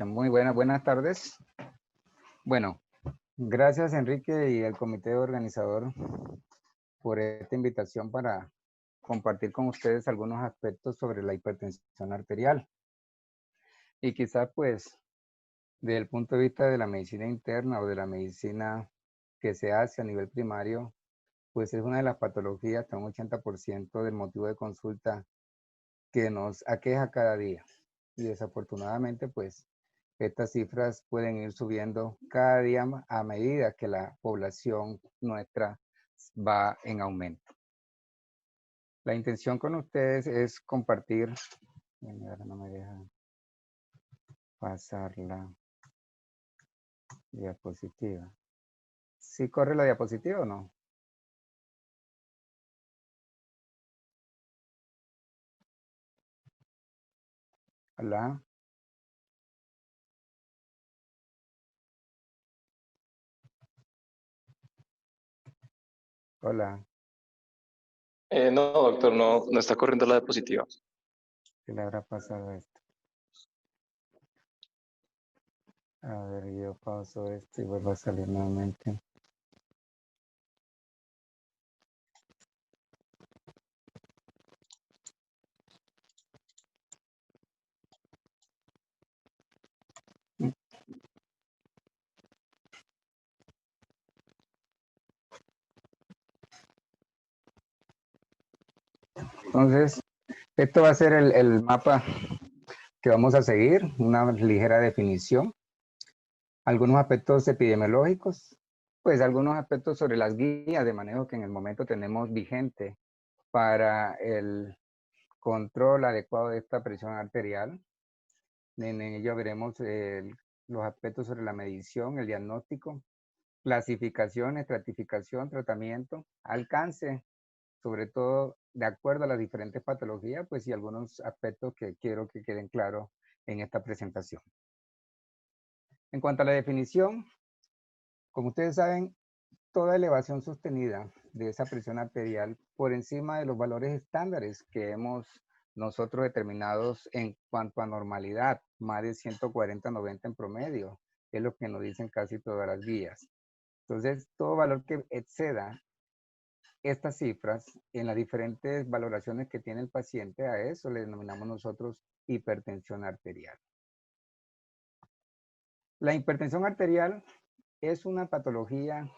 Muy buenas tardes. Bueno, gracias Enrique y al comité organizador por esta invitación para compartir con ustedes algunos aspectos sobre la hipertensión arterial. Y quizás pues desde el punto de vista de la medicina interna o de la medicina que se hace a nivel primario, pues es una de las patologías, hasta un 80% del motivo de consulta que nos aqueja cada día. Y desafortunadamente pues estas cifras pueden ir subiendo cada día a medida que la población nuestra va en aumento. La intención con ustedes es compartir, ahora no me deja pasar la diapositiva. ¿Sí corre la diapositiva o no? Hola. Hola. No, doctor, no está corriendo la diapositiva. ¿Qué le habrá pasado a esto? A ver, yo pauso esto y vuelvo a salir nuevamente. Entonces, esto va a ser el mapa que vamos a seguir, una ligera definición. Algunos aspectos epidemiológicos, pues algunos aspectos sobre las guías de manejo que en el momento tenemos vigente para el control adecuado de esta presión arterial. En ello veremos los aspectos sobre la medición, el diagnóstico, clasificación, estratificación, tratamiento, alcance, sobre todo de acuerdo a las diferentes patologías, pues y algunos aspectos que quiero que queden claros en esta presentación. En cuanto a la definición, como ustedes saben, toda elevación sostenida de esa presión arterial por encima de los valores estándares que hemos nosotros determinados en cuanto a normalidad, más de 140-90 en promedio, es lo que nos dicen casi todas las guías. Entonces, todo valor que exceda estas cifras en las diferentes valoraciones que tiene el paciente, a eso le denominamos nosotros hipertensión arterial. La hipertensión arterial es una patología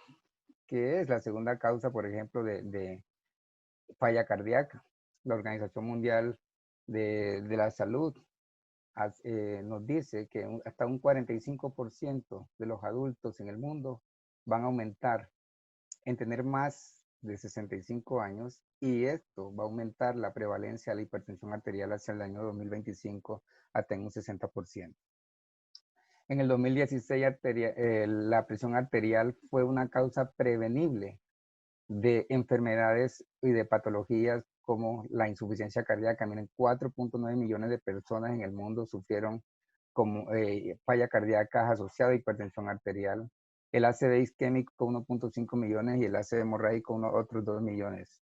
que es la segunda causa, por ejemplo, de falla cardíaca. La Organización Mundial de la Salud nos dice que hasta un 45% de los adultos en el mundo van a aumentar en tener más de 65 años y esto va a aumentar la prevalencia de la hipertensión arterial hacia el año 2025 hasta en un 60%. En el 2016 la presión arterial fue una causa prevenible de enfermedades y de patologías como la insuficiencia cardíaca. Miren, 4.9 millones de personas en el mundo sufrieron como falla cardíaca asociada a hipertensión arterial. El ACV isquémico 1.5 millones y el ACV hemorrágico otros 2 millones.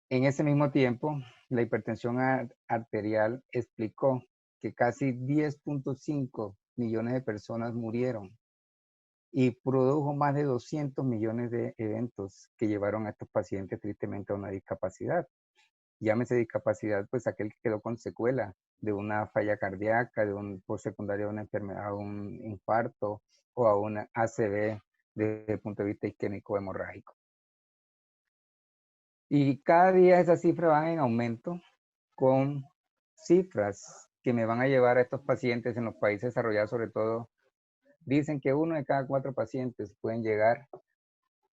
En ese mismo tiempo, la hipertensión arterial explicó que casi 10.5 millones de personas murieron y produjo más de 200 millones de eventos que llevaron a estos pacientes tristemente a una discapacidad. Llámese discapacidad, pues aquel que quedó con secuela de una falla cardíaca, de un postsecundario a una enfermedad, a un infarto o a una ACV desde el punto de vista isquémico hemorrágico. Y cada día esas cifras van en aumento con cifras que me van a llevar a estos pacientes en los países desarrollados, sobre todo, dicen que 1 de cada 4 pacientes pueden llegar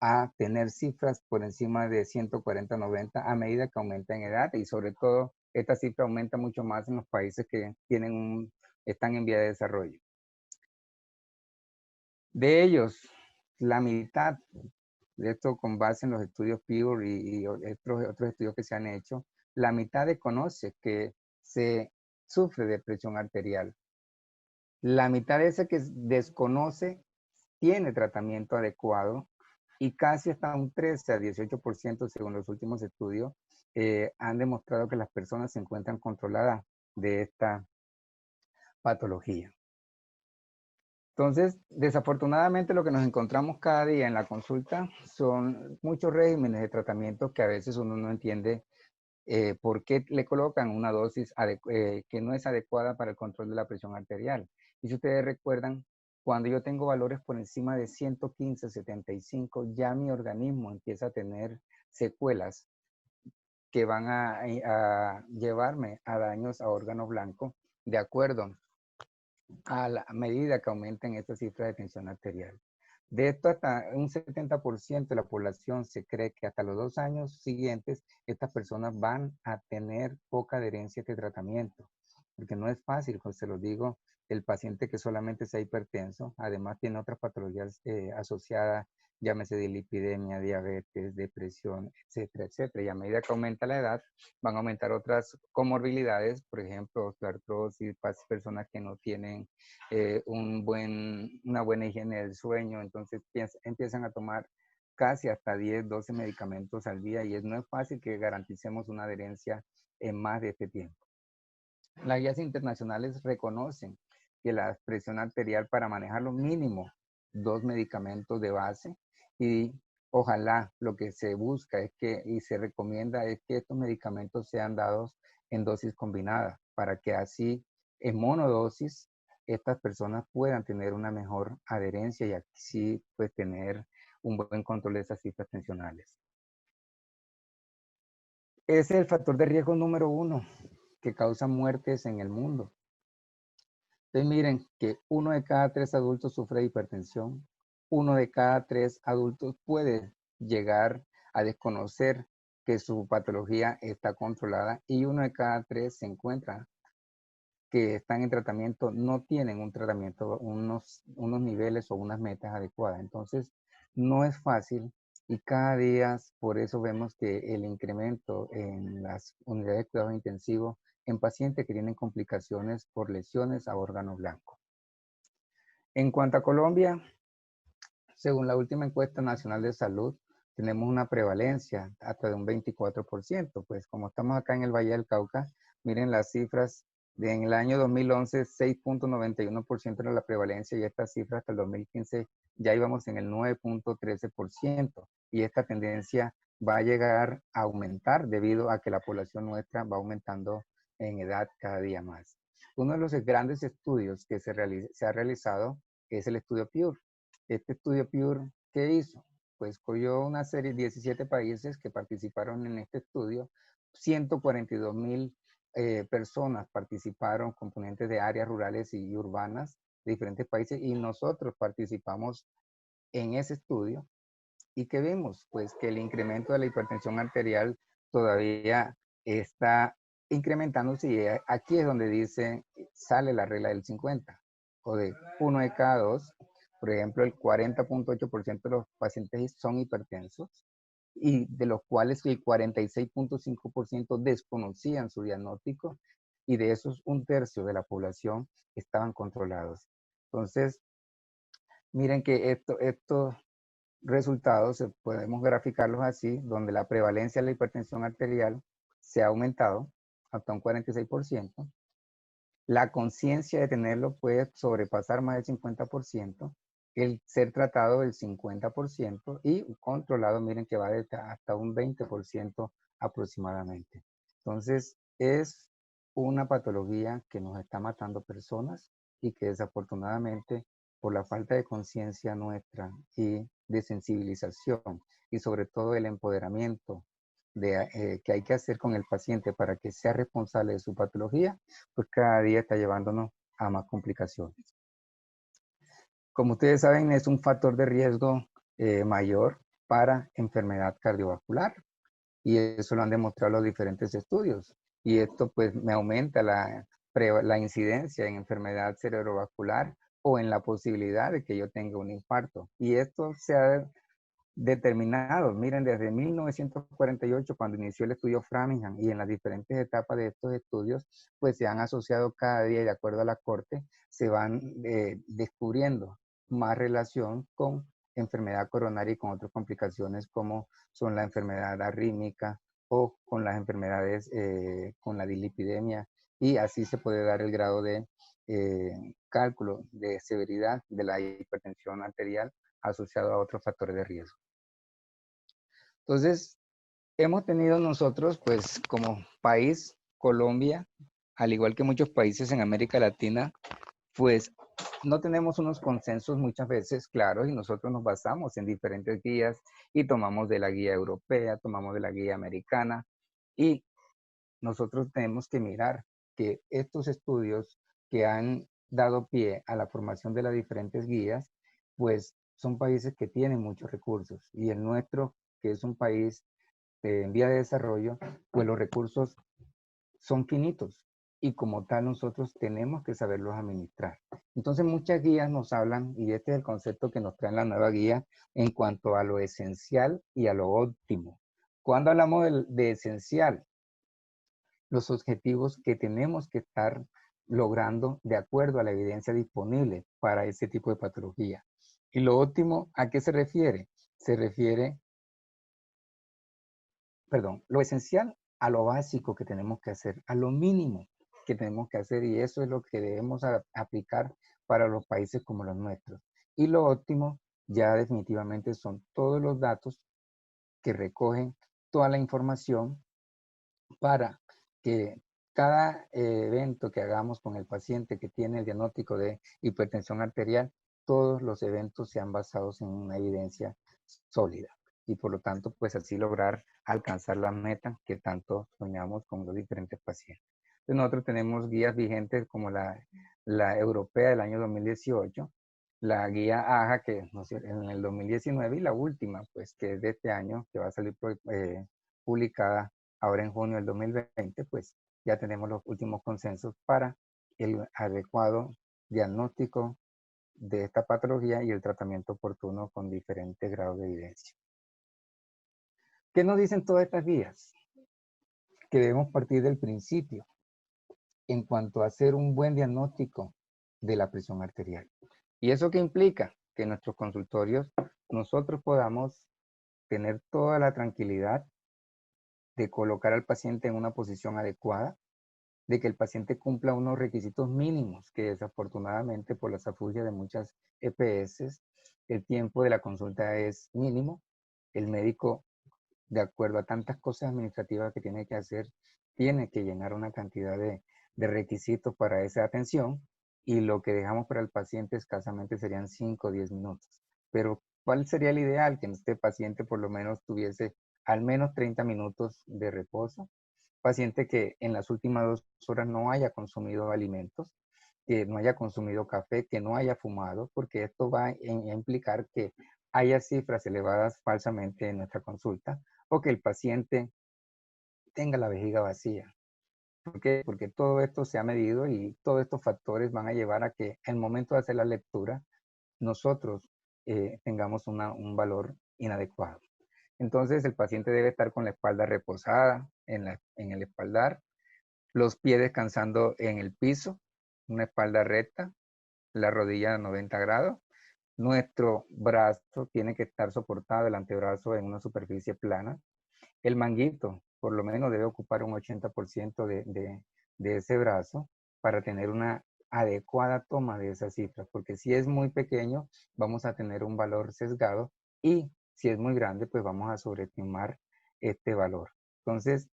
a tener cifras por encima de 140-90 a medida que aumenta en edad y sobre todo esta cifra aumenta mucho más en los países que están en vía de desarrollo. De ellos, la mitad, de esto con base en los estudios PIR y otros estudios que se han hecho, la mitad desconoce que se sufre de presión arterial. La mitad de ese que desconoce tiene tratamiento adecuado y casi hasta un 13 a 18% según los últimos estudios han demostrado que las personas se encuentran controladas de esta patología. Entonces, desafortunadamente lo que nos encontramos cada día en la consulta son muchos regímenes de tratamiento que a veces uno no entiende por qué le colocan una dosis que no es adecuada para el control de la presión arterial. Y si ustedes recuerdan, cuando yo tengo valores por encima de 115, 75, ya mi organismo empieza a tener secuelas que van a llevarme a daños a órgano blanco de acuerdo a la medida que aumenten estas cifras de tensión arterial. De esto, hasta un 70% de la población se cree que hasta los 2 años siguientes estas personas van a tener poca adherencia a este tratamiento, porque no es fácil, como se lo digo, el paciente que solamente sea hipertenso, además tiene otras patologías asociadas, llámese de lipidemia, diabetes, depresión, etcétera, etcétera. Y a medida que aumenta la edad, van a aumentar otras comorbilidades, por ejemplo, osteoartrosis, personas que no tienen una buena higiene del sueño, entonces empiezan a tomar casi hasta 10, 12 medicamentos al día y no es fácil que garanticemos una adherencia en más de este tiempo. Las guías internacionales reconocen que la presión arterial para manejarlo mínimo 2 medicamentos de base y ojalá lo que se busca es que y se recomienda es que estos medicamentos sean dados en dosis combinadas para que así en monodosis estas personas puedan tener una mejor adherencia y así pues tener un buen control de esas cifras tensionales. Ese es el factor de riesgo número 1 que causa muertes en el mundo. Entonces miren que 1 de cada 3 adultos sufre de hipertensión, 1 de cada 3 adultos puede llegar a desconocer que su patología está controlada y 1 de cada 3 se encuentra que están en tratamiento, no tienen un tratamiento, unos niveles o unas metas adecuadas. Entonces, no es fácil y cada día, por eso vemos que el incremento en las unidades de cuidado intensivo en pacientes que tienen complicaciones por lesiones a órgano blanco. En cuanto a Colombia, según la última encuesta nacional de salud, tenemos una prevalencia hasta de un 24%. Pues como estamos acá en el Valle del Cauca, miren las cifras. En el año 2011, 6.91% era la prevalencia y esta cifra hasta el 2015 ya íbamos en el 9.13%. Y esta tendencia va a llegar a aumentar debido a que la población nuestra va aumentando en edad cada día más. Uno de los grandes estudios que se ha realizado es el estudio PURE. Este estudio PURE, ¿qué hizo? Pues cogió una serie de 17 países que participaron en este estudio, 142,000 personas participaron, componentes de áreas rurales y urbanas de diferentes países, y nosotros participamos en ese estudio. ¿Y qué vimos? Pues que el incremento de la hipertensión arterial todavía está incrementándose y aquí es donde dice, sale la regla del 50 o de 1 de cada 2. Por ejemplo, el 40.8% de los pacientes son hipertensos y de los cuales el 46.5% desconocían su diagnóstico y de esos un tercio de la población estaban controlados. Entonces, miren que estos resultados podemos graficarlos así, donde la prevalencia de la hipertensión arterial se ha aumentado hasta un 46%. La conciencia de tenerlo puede sobrepasar más del 50%, el ser tratado del 50% y controlado, miren que va hasta un 20% aproximadamente. Entonces, es una patología que nos está matando personas y que desafortunadamente por la falta de conciencia nuestra y de sensibilización y sobre todo el empoderamiento que hay que hacer con el paciente para que sea responsable de su patología, pues cada día está llevándonos a más complicaciones. Como ustedes saben, es un factor de riesgo mayor para enfermedad cardiovascular y eso lo han demostrado los diferentes estudios. Y esto pues me aumenta la incidencia en enfermedad cerebrovascular o en la posibilidad de que yo tenga un infarto. Y esto se ha determinados. Miren, desde 1948, cuando inició el estudio Framingham y en las diferentes etapas de estos estudios, pues se han asociado cada día y de acuerdo a la corte, se van descubriendo más relación con enfermedad coronaria y con otras complicaciones como son la enfermedad arrítmica o con las enfermedades, con la dislipidemia y así se puede dar el grado de cálculo de severidad de la hipertensión arterial asociado a otros factores de riesgo. Entonces, hemos tenido nosotros, pues como país, Colombia, al igual que muchos países en América Latina, pues no tenemos unos consensos muchas veces claros y nosotros nos basamos en diferentes guías y tomamos de la guía europea, tomamos de la guía americana y nosotros tenemos que mirar que estos estudios que han dado pie a la formación de las diferentes guías, pues son países que tienen muchos recursos y el nuestro, que es un país en vía de desarrollo, pues los recursos son finitos y como tal nosotros tenemos que saberlos administrar. Entonces muchas guías nos hablan, y este es el concepto que nos trae la nueva guía en cuanto a lo esencial y a lo óptimo. Cuando hablamos de esencial, los objetivos que tenemos que estar logrando de acuerdo a la evidencia disponible para ese tipo de patología. Y lo óptimo, ¿a qué se refiere? Se refiere, perdón, lo esencial a lo básico que tenemos que hacer, a lo mínimo que tenemos que hacer y eso es lo que debemos aplicar para los países como los nuestros. Y lo óptimo ya definitivamente son todos los datos que recogen toda la información para que cada evento que hagamos con el paciente que tiene el diagnóstico de hipertensión arterial, todos los eventos sean basados en una evidencia sólida y por lo tanto, pues así lograr alcanzar la meta que tanto soñamos con los diferentes pacientes. Entonces, nosotros tenemos guías vigentes como la europea del año 2018, la guía AJA que en el 2019 y la última, pues que es de este año, que va a salir publicada ahora en junio del 2020, pues ya tenemos los últimos consensos para el adecuado diagnóstico de esta patología y el tratamiento oportuno con diferentes grados de evidencia. ¿Qué nos dicen todas estas guías? Que debemos partir del principio en cuanto a hacer un buen diagnóstico de la presión arterial. ¿Y eso qué implica? Que en nuestros consultorios nosotros podamos tener toda la tranquilidad de colocar al paciente en una posición adecuada, de que el paciente cumpla unos requisitos mínimos que desafortunadamente por las afugias de muchas EPS, el tiempo de la consulta es mínimo. El médico, de acuerdo a tantas cosas administrativas que tiene que hacer, tiene que llenar una cantidad de requisitos para esa atención y lo que dejamos para el paciente escasamente serían 5 o 10 minutos. Pero, ¿cuál sería el ideal? Que este paciente por lo menos tuviese al menos 30 minutos de reposo, paciente que en las últimas 2 horas no haya consumido alimentos, que no haya consumido café, que no haya fumado, porque esto va a implicar que haya cifras elevadas falsamente en nuestra consulta o que el paciente tenga la vejiga vacía. ¿Por qué? Porque todo esto se ha medido y todos estos factores van a llevar a que el momento de hacer la lectura nosotros tengamos un valor inadecuado. Entonces el paciente debe estar con la espalda reposada en el espaldar, los pies descansando en el piso, una espalda recta, la rodilla a 90 grados. Nuestro brazo tiene que estar soportado, el antebrazo en una superficie plana. El manguito, por lo menos, debe ocupar un 80% de ese brazo para tener una adecuada toma de esas cifras, porque si es muy pequeño, vamos a tener un valor sesgado y si es muy grande, pues vamos a sobreestimar este valor. Entonces,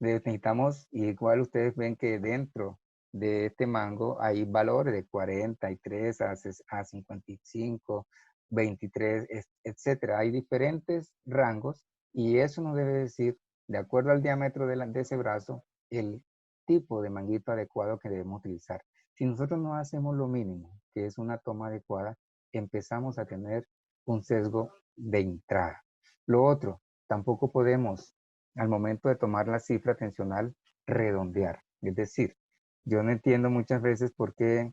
necesitamos, igual ustedes ven que dentro de este mango hay valores de 43 a 55, 23, etcétera. Hay diferentes rangos y eso nos debe decir, de acuerdo al diámetro de ese brazo, el tipo de manguito adecuado que debemos utilizar. Si nosotros no hacemos lo mínimo, que es una toma adecuada, empezamos a tener un sesgo de entrada. Lo otro, tampoco podemos al momento de tomar la cifra tensional, redondear. Es decir, yo no entiendo muchas veces por qué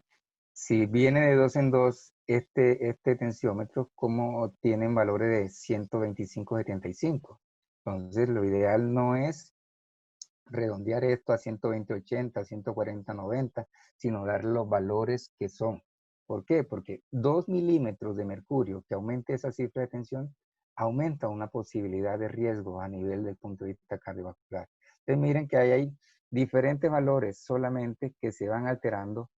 si viene de 2 en 2 este tensiómetro, cómo tienen valores de 125/75. Entonces, lo ideal no es redondear esto a 120/80, 140/90, sino dar los valores que son. ¿Por qué? Porque 2 milímetros de mercurio que aumente esa cifra de tensión aumenta una posibilidad de riesgo a nivel del punto de vista cardiovascular. Entonces miren que hay diferentes valores solamente que se van alterando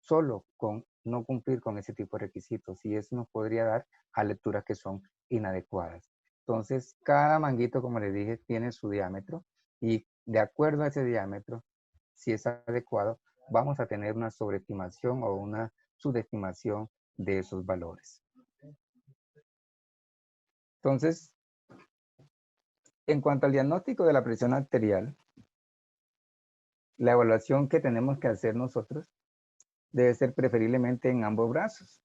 solo con no cumplir con ese tipo de requisitos, y eso nos podría dar a lecturas que son inadecuadas. Entonces, cada manguito, como les dije, tiene su diámetro, y de acuerdo a ese diámetro, si es adecuado, vamos a tener una sobreestimación o una subestimación de esos valores. Entonces, en cuanto al diagnóstico de la presión arterial, la evaluación que tenemos que hacer nosotros debe ser preferiblemente en ambos brazos.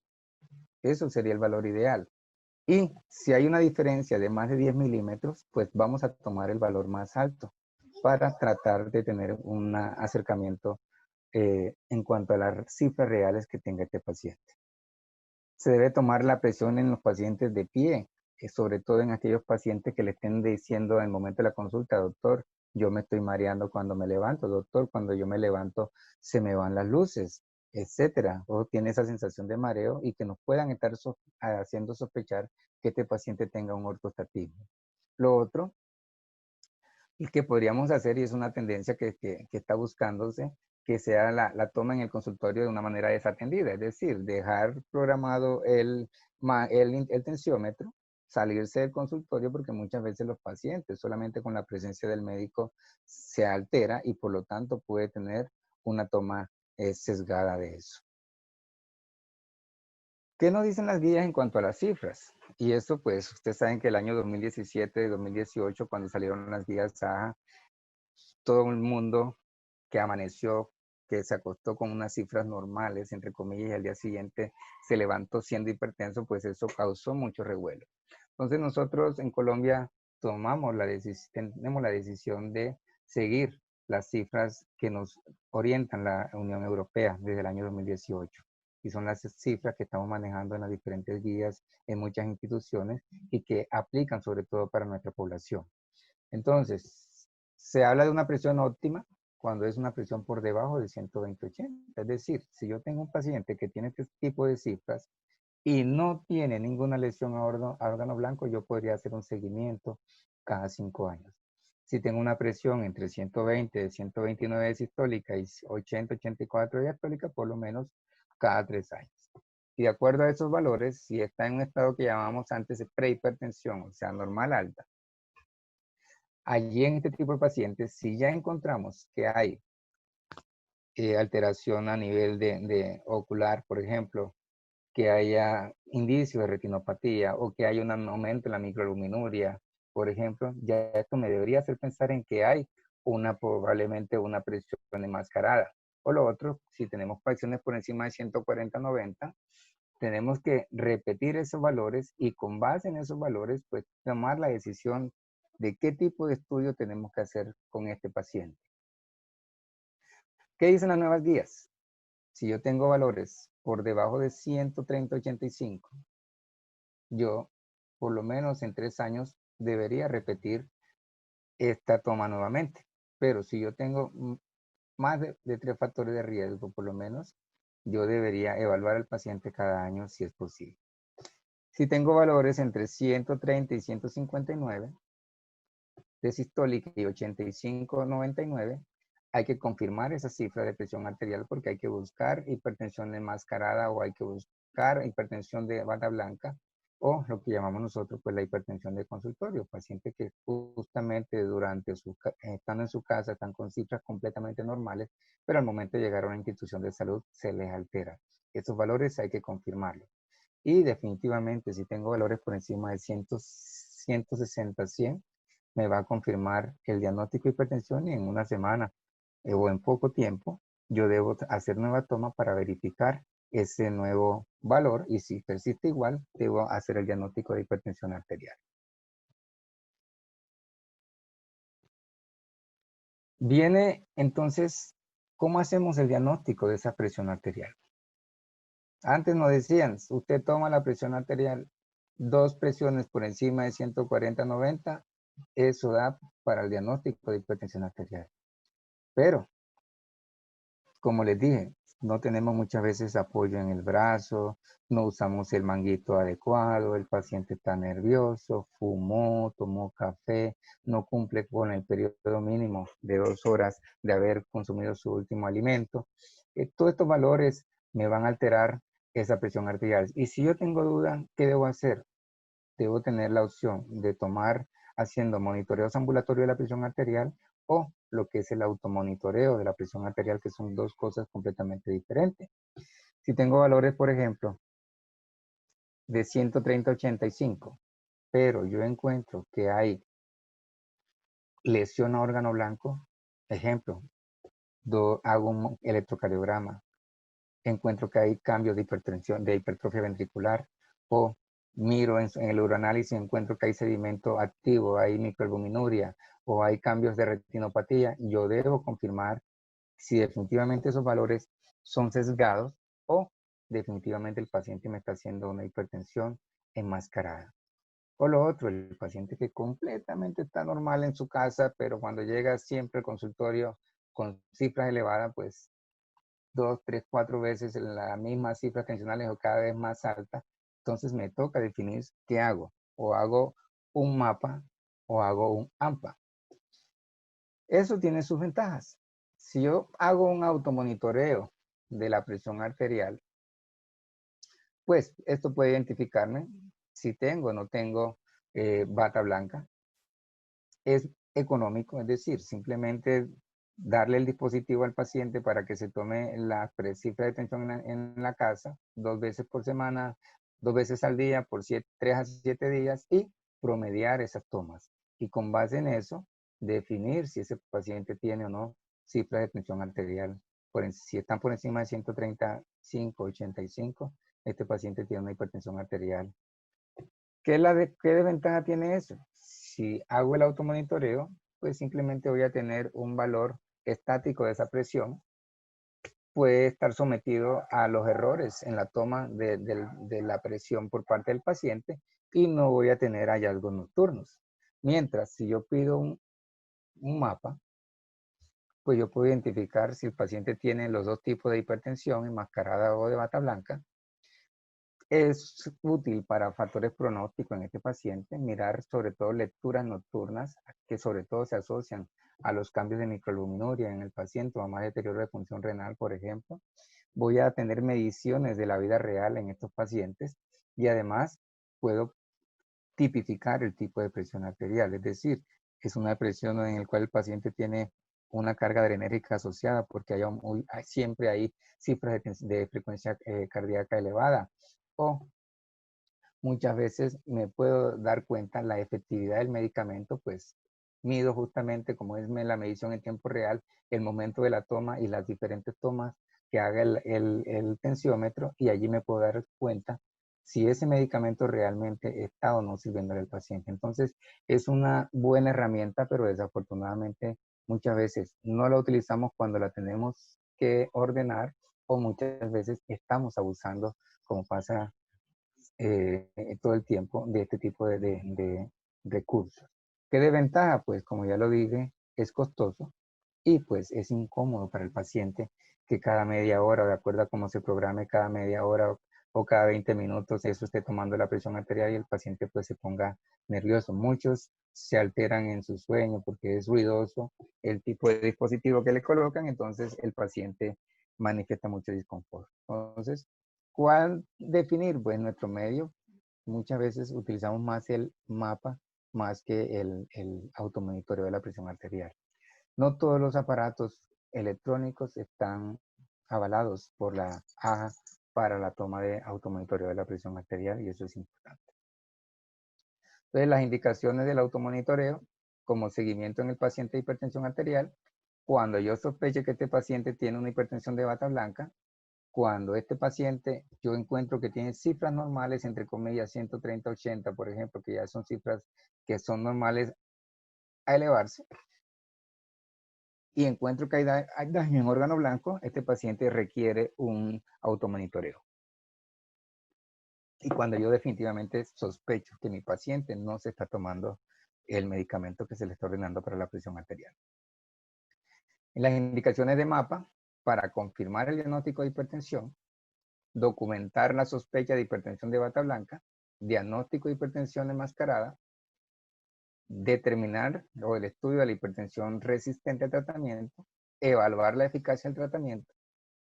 Eso sería el valor ideal. Y si hay una diferencia de más de 10 milímetros, pues vamos a tomar el valor más alto para tratar de tener un acercamiento en cuanto a las cifras reales que tenga este paciente. Se debe tomar la presión en los pacientes de pie, sobre todo en aquellos pacientes que le estén diciendo en el momento de la consulta: doctor, yo me estoy mareando cuando me levanto, doctor, cuando yo me levanto se me van las luces, etcétera, o tiene esa sensación de mareo, y que nos puedan estar haciendo sospechar que este paciente tenga un ortostatismo. Lo otro y que podríamos hacer, y es una tendencia que está buscándose, que sea la toma en el consultorio de una manera desatendida, es decir, dejar programado el tensiómetro, salirse del consultorio, porque muchas veces los pacientes solamente con la presencia del médico se altera, y por lo tanto puede tener una toma sesgada de eso. ¿Qué nos dicen las guías en cuanto a las cifras? Y eso, pues, ustedes saben que el año 2017, 2018, cuando salieron las guías SAHA, todo el mundo que amaneció, que se acostó con unas cifras normales, entre comillas, y al día siguiente se levantó siendo hipertenso, pues eso causó mucho revuelo. Entonces nosotros en Colombia tenemos la decisión de seguir las cifras que nos orientan la Unión Europea desde el año 2018. Y son las cifras que estamos manejando en las diferentes guías en muchas instituciones, y que aplican sobre todo para nuestra población. Entonces, se habla de una presión óptima cuando es una presión por debajo de 120/80. Es decir, si yo tengo un paciente que tiene este tipo de cifras y no tiene ninguna lesión a órgano blanco, yo podría hacer un seguimiento cada 5 años. Si tengo una presión entre 120, 129 de sistólica y 80, 84 de diastólica, por lo menos cada 3 años. Y de acuerdo a esos valores, si está en un estado que llamamos antes de prehipertensión, o sea, normal alta, allí en este tipo de pacientes, si ya encontramos que hay alteración a nivel de ocular, por ejemplo, que haya indicio de retinopatía, o que haya un aumento en la microalbuminuria, por ejemplo, ya esto me debería hacer pensar en que hay probablemente una presión enmascarada. O lo otro, si tenemos fracciones por encima de 140/90, tenemos que repetir esos valores, y con base en esos valores, pues tomar la decisión de qué tipo de estudio tenemos que hacer con este paciente. ¿Qué dicen las nuevas guías? Si yo tengo valores por debajo de 130/85, yo por lo menos en 3 años debería repetir esta toma nuevamente. Pero si yo tengo más de 3 factores de riesgo, por lo menos, yo debería evaluar al paciente cada año si es posible. Si tengo valores entre 130 y 159 de sistólica y 85/99, hay que confirmar esa cifra de presión arterial, porque hay que buscar hipertensión enmascarada, o hay que buscar hipertensión de bata blanca, o lo que llamamos nosotros pues la hipertensión de consultorio, pacientes que justamente estando en su casa están con cifras completamente normales, pero al momento de llegar a una institución de salud se les altera. Esos valores hay que confirmarlos. Y definitivamente, si tengo valores por encima de 160, 100, me va a confirmar el diagnóstico de hipertensión, y en una semana o en poco tiempo yo debo hacer nueva toma para verificar ese nuevo valor, y si persiste igual, debo hacer el diagnóstico de hipertensión arterial. Viene entonces, ¿cómo hacemos el diagnóstico de esa presión arterial? Antes nos decían, usted toma la presión arterial, 2 presiones por encima de 140/90, eso da para el diagnóstico de hipertensión arterial. Pero, como les dije, no tenemos muchas veces apoyo en el brazo, no usamos el manguito adecuado, el paciente está nervioso, fumó, tomó café, no cumple con el periodo mínimo de 2 horas de haber consumido su último alimento. Todos estos valores me van a alterar esa presión arterial. Y si yo tengo duda, ¿qué debo hacer? Debo tener la opción de tomar haciendo monitoreos ambulatorios de la presión arterial o lo que es el automonitoreo de la presión arterial, que son dos cosas completamente diferentes. Si tengo valores, por ejemplo, de 130-85, pero yo encuentro que hay lesión a órgano blanco, ejemplo, hago un electrocardiograma, encuentro que hay cambios de hipertensión, de hipertrofia ventricular, o miro en el uroanálisis y encuentro que hay sedimento activo, hay microalbuminuria o hay cambios de retinopatía, yo debo confirmar si definitivamente esos valores son sesgados o definitivamente el paciente me está haciendo una hipertensión enmascarada. O lo otro, el paciente que completamente está normal en su casa, pero cuando llega siempre al consultorio con cifras elevadas, pues 2, 3, 4 veces la misma cifra tensionales o cada vez más alta, entonces me toca definir qué hago. O hago un mapa o hago un AMPA. Eso tiene sus ventajas. Si yo hago un automonitoreo de la presión arterial, pues esto puede identificarme si tengo o no tengo bata blanca. Es económico, es decir, simplemente darle el dispositivo al paciente para que se tome la cifra de tensión en la casa 2 veces por semana, 2 veces al día por 3 a 7 días y promediar esas tomas. Y con base en eso, definir si ese paciente tiene o no cifra de tensión arterial. Si están por encima de 135, 85, este paciente tiene una hipertensión arterial. ¿Qué desventaja tiene eso? Si hago el automonitoreo, pues simplemente voy a tener un valor estático de esa presión. Puede estar sometido a los errores en la toma de la presión por parte del paciente y no voy a tener hallazgos nocturnos. Mientras, si yo pido un mapa, pues yo puedo identificar si el paciente tiene los dos tipos de hipertensión, enmascarada o de bata blanca. Es útil para factores pronósticos en este paciente, mirar sobre todo lecturas nocturnas que sobre todo se asocian a los cambios de microalbuminuria en el paciente o a más deterioro de función renal, por ejemplo. Voy a tener mediciones de la vida real en estos pacientes y además puedo tipificar el tipo de presión arterial, es decir, es una presión en la cual el paciente tiene una carga adrenérgica asociada porque siempre hay cifras de frecuencia cardíaca elevada o muchas veces me puedo dar cuenta la efectividad del medicamento, pues mido justamente como es la medición en tiempo real, el momento de la toma y las diferentes tomas que haga el tensiómetro y allí me puedo dar cuenta si ese medicamento realmente está o no sirviendo al paciente. Entonces es una buena herramienta, pero desafortunadamente muchas veces no la utilizamos cuando la tenemos que ordenar o muchas veces estamos abusando, como pasa todo el tiempo de este tipo de recursos. ¿Qué desventaja? Pues como ya lo dije, es costoso y pues es incómodo para el paciente que cada media hora, de acuerdo a cómo se programe, cada media hora o cada 20 minutos, eso esté tomando la presión arterial y el paciente pues se ponga nervioso. Muchos se alteran en su sueño porque es ruidoso el tipo de dispositivo que le colocan, entonces el paciente manifiesta mucho disconfort. Entonces, ¿cuál definir? Pues nuestro medio, muchas veces utilizamos más el mapa más que el automonitoreo de la presión arterial. No todos los aparatos electrónicos están avalados por la AJA para la toma de automonitoreo de la presión arterial y eso es importante. Entonces, las indicaciones del automonitoreo como seguimiento en el paciente de hipertensión arterial, cuando yo sospeche que este paciente tiene una hipertensión de bata blanca, cuando este paciente yo encuentro que tiene cifras normales, entre comillas 130-80, por ejemplo, que ya son cifras que son normales a elevarse, y encuentro que hay daño en órgano blanco, este paciente requiere un automonitoreo. Y cuando yo definitivamente sospecho que mi paciente no se está tomando el medicamento que se le está ordenando para la presión arterial. En las indicaciones de mapa, para confirmar el diagnóstico de hipertensión, documentar la sospecha de hipertensión de bata blanca, diagnóstico de hipertensión enmascarada, determinar o el estudio de la hipertensión resistente al tratamiento, evaluar la eficacia del tratamiento,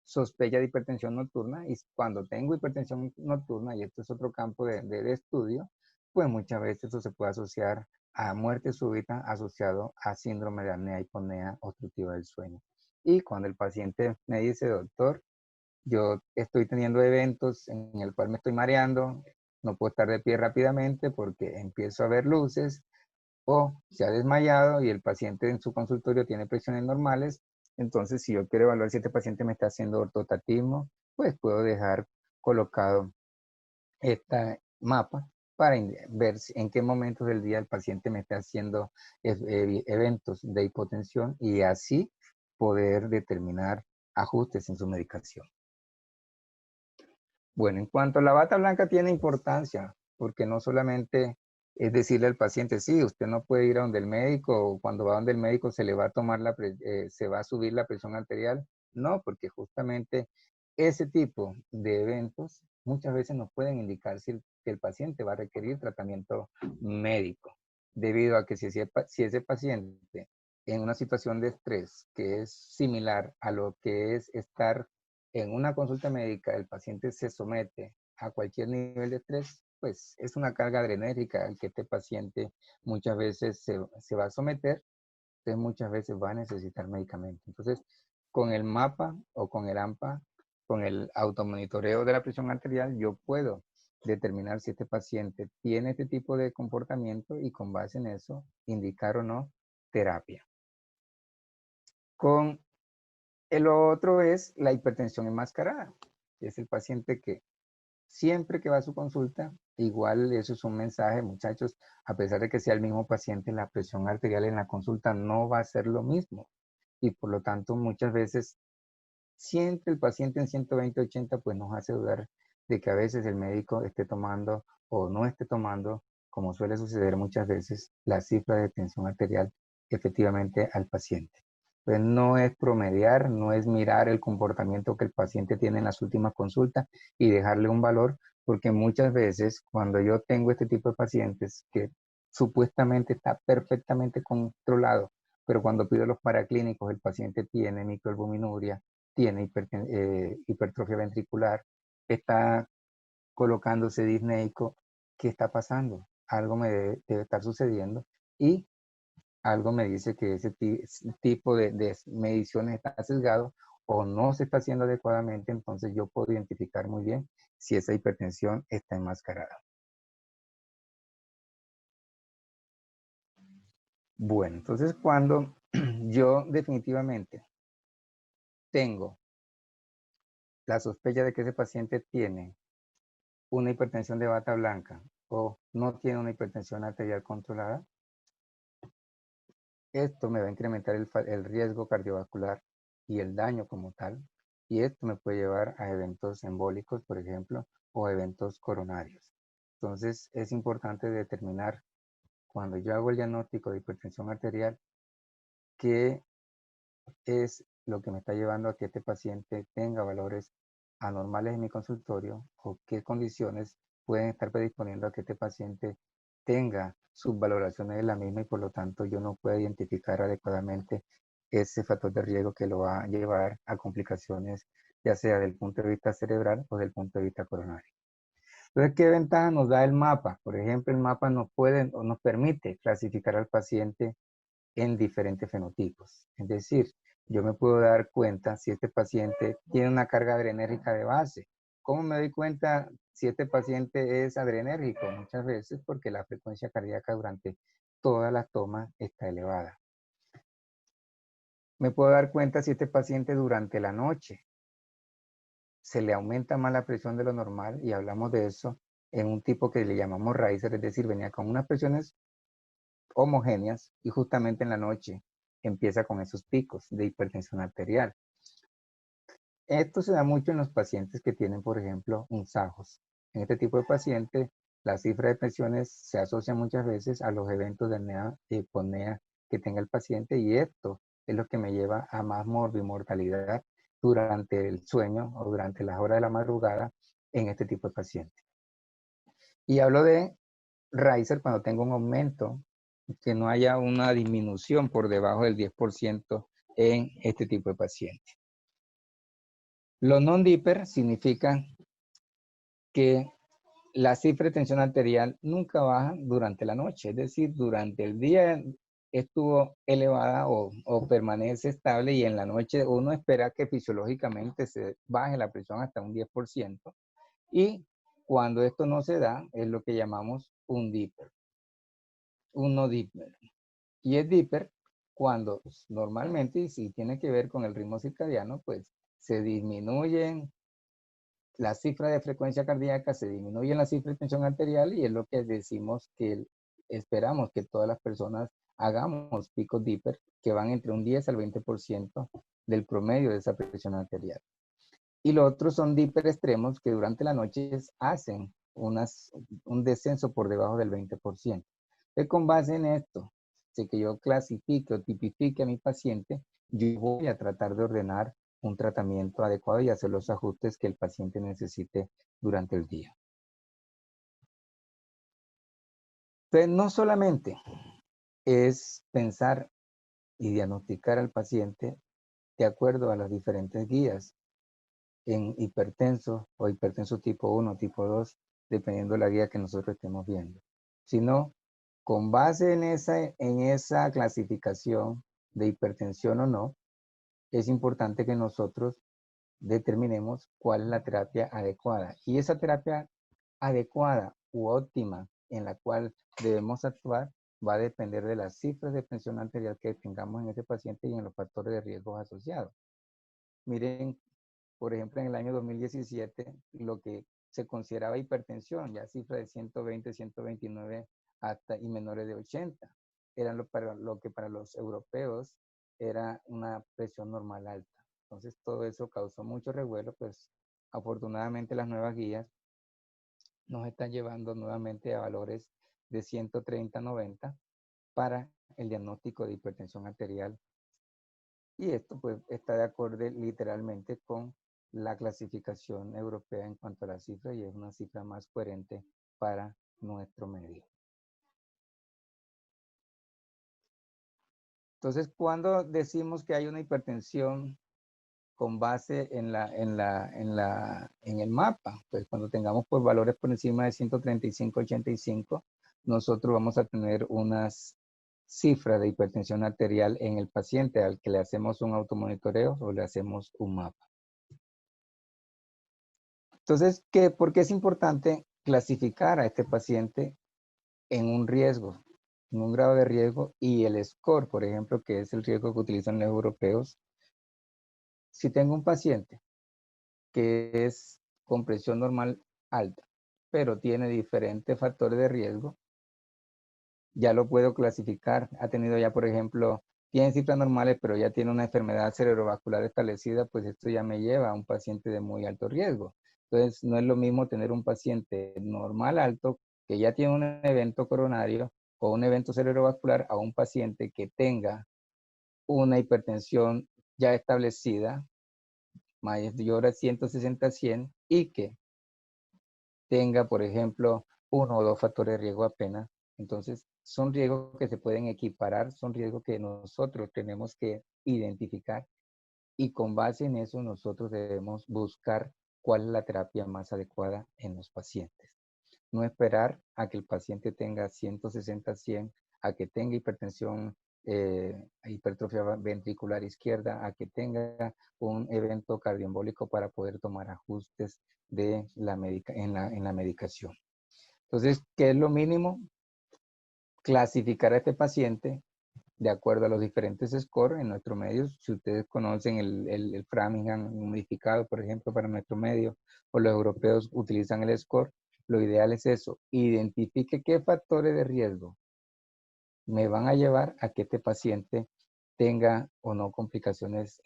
sospecha de hipertensión nocturna, y cuando tengo hipertensión nocturna, y esto es otro campo de estudio, pues muchas veces eso se puede asociar a muerte súbita asociado a síndrome de apnea-hiponea obstructiva del sueño. Y cuando el paciente me dice, doctor, yo estoy teniendo eventos en el cual me estoy mareando, no puedo estar de pie rápidamente porque empiezo a ver luces, o se ha desmayado y el paciente en su consultorio tiene presiones normales, entonces si yo quiero evaluar si este paciente me está haciendo ortotatismo, pues puedo dejar colocado este mapa para ver en qué momentos del día el paciente me está haciendo eventos de hipotensión y así poder determinar ajustes en su medicación. Bueno, en cuanto a la bata blanca tiene importancia, porque no solamente es decirle al paciente, sí, usted no puede ir a donde el médico, o cuando va donde el médico se le va a tomar se va a subir la presión arterial. No, porque justamente ese tipo de eventos muchas veces nos pueden indicar que el paciente va a requerir tratamiento médico, debido a que si ese paciente en una situación de estrés que es similar a lo que es estar en una consulta médica, el paciente se somete a cualquier nivel de estrés, pues es una carga adrenérgica al que este paciente muchas veces se va a someter, entonces muchas veces va a necesitar medicamento. Entonces, con el mapa o con el AMPA, con el automonitoreo de la presión arterial, yo puedo determinar si este paciente tiene este tipo de comportamiento y con base en eso indicar o no terapia. Con el otro es la hipertensión enmascarada. Es el paciente que siempre que va a su consulta, igual eso es un mensaje, muchachos, a pesar de que sea el mismo paciente, la presión arterial en la consulta no va a ser lo mismo. Y por lo tanto, muchas veces, siempre el paciente en 120-80, pues nos hace dudar de que a veces el médico esté tomando o no esté tomando, como suele suceder muchas veces, la cifra de tensión arterial efectivamente al paciente. Pues no es promediar, no es mirar el comportamiento que el paciente tiene en las últimas consultas y dejarle un valor, porque muchas veces cuando yo tengo este tipo de pacientes que supuestamente está perfectamente controlado, pero cuando pido los paraclínicos el paciente tiene microalbuminuria, tiene hipertrofia ventricular, está colocándose disneico, ¿qué está pasando? Algo me debe estar sucediendo y algo me dice que ese tipo de mediciones está sesgado o no se está haciendo adecuadamente, entonces yo puedo identificar muy bien si esa hipertensión está enmascarada. Bueno, entonces cuando yo definitivamente tengo la sospecha de que ese paciente tiene una hipertensión de bata blanca o no tiene una hipertensión arterial controlada, esto me va a incrementar el riesgo cardiovascular y el daño como tal, y esto me puede llevar a eventos embólicos, por ejemplo, o eventos coronarios. Entonces, es importante determinar cuando yo hago el diagnóstico de hipertensión arterial, qué es lo que me está llevando a que este paciente tenga valores anormales en mi consultorio o qué condiciones pueden estar predisponiendo a que este paciente tenga subvaloraciones de la misma y por lo tanto yo no puedo identificar adecuadamente ese factor de riesgo que lo va a llevar a complicaciones, ya sea del punto de vista cerebral o del punto de vista coronario. Entonces, ¿qué ventaja nos da el mapa? Por ejemplo, el mapa nos puede o nos permite clasificar al paciente en diferentes fenotipos. Es decir, yo me puedo dar cuenta si este paciente tiene una carga adrenérgica de base. ¿Cómo me doy cuenta si este paciente es adrenérgico? Muchas veces porque la frecuencia cardíaca durante todas las tomas está elevada. Me puedo dar cuenta si este paciente durante la noche se le aumenta más la presión de lo normal y hablamos de eso en un tipo que le llamamos riser, es decir, venía con unas presiones homogéneas y justamente en la noche empieza con esos picos de hipertensión arterial. Esto se da mucho en los pacientes que tienen, por ejemplo, un SAJOS. En este tipo de pacientes, la cifra de presiones se asocia muchas veces a los eventos de apnea y hiponea que tenga el paciente y esto es lo que me lleva a más morbimortalidad durante el sueño o durante las horas de la madrugada en este tipo de pacientes. Y hablo de riser cuando tengo un aumento, que no haya una disminución por debajo del 10% en este tipo de pacientes. Los non-dipper significan que la cifra de tensión arterial nunca baja durante la noche, es decir, durante el día estuvo elevada o permanece estable y en la noche uno espera que fisiológicamente se baje la presión hasta un 10%. Y cuando esto no se da, es lo que llamamos un dipper, un no dipper. Y es dipper cuando normalmente, y si tiene que ver con el ritmo circadiano, pues se disminuyen las cifras de frecuencia cardíaca, se disminuyen las cifras de tensión arterial y es lo que decimos que esperamos que todas las personas hagamos picos dipper que van entre un 10 al 20% del promedio de esa presión arterial. Y los otros son dipper extremos que durante la noche hacen un descenso por debajo del 20%. Entonces, con base en esto, si que yo clasifique o tipifique a mi paciente, yo voy a tratar de ordenar un tratamiento adecuado y hacer los ajustes que el paciente necesite durante el día. Entonces, no solamente es pensar y diagnosticar al paciente de acuerdo a las diferentes guías en hipertenso o hipertenso tipo 1, tipo 2, dependiendo de la guía que nosotros estemos viendo, sino con base en esa clasificación de hipertensión o no, es importante que nosotros determinemos cuál es la terapia adecuada. Y esa terapia adecuada u óptima en la cual debemos actuar va a depender de las cifras de presión arterial que tengamos en ese paciente y en los factores de riesgo asociados. Miren, por ejemplo, en el año 2017, lo que se consideraba hipertensión, ya cifra de 120, 129 hasta y menores de 80, eran lo que para los europeos era una presión normal alta. Entonces, todo eso causó mucho revuelo, pues afortunadamente las nuevas guías nos están llevando nuevamente a valores de 130, 90 para el diagnóstico de hipertensión arterial. Y esto pues está de acuerdo literalmente con la clasificación europea en cuanto a la cifra y es una cifra más coherente para nuestro medio. Entonces, cuando decimos que hay una hipertensión con base en el mapa, pues cuando tengamos pues valores por encima de 135, 85, nosotros vamos a tener unas cifras de hipertensión arterial en el paciente al que le hacemos un automonitoreo o le hacemos un mapa. Entonces, ¿por qué es importante clasificar a este paciente en un riesgo, en un grado de riesgo y el score, por ejemplo, que es el riesgo que utilizan los europeos? Si tengo un paciente que es con presión normal alta, pero tiene diferentes factores de riesgo, ya lo puedo clasificar. Ha tenido ya, por ejemplo, tiene cifras normales, pero ya tiene una enfermedad cerebrovascular establecida, pues esto ya me lleva a un paciente de muy alto riesgo. Entonces, no es lo mismo tener un paciente normal alto que ya tiene un evento coronario o un evento cerebrovascular a un paciente que tenga una hipertensión ya establecida, mayor a 160-100 y que tenga, por ejemplo, uno o dos factores de riesgo apenas. Entonces, son riesgos que se pueden equiparar, son riesgos que nosotros tenemos que identificar y con base en eso nosotros debemos buscar cuál es la terapia más adecuada en los pacientes. No esperar a que el paciente tenga 160-100, a que tenga hipertensión, hipertrofia ventricular izquierda, a que tenga un evento cardioembólico para poder tomar ajustes de en la medicación. Entonces, ¿qué es lo mínimo? Clasificar a este paciente de acuerdo a los diferentes scores en nuestro medio. Si ustedes conocen el Framingham modificado, por ejemplo, para nuestro medio, o los europeos utilizan el score, lo ideal es eso, identifique qué factores de riesgo me van a llevar a que este paciente tenga o no complicaciones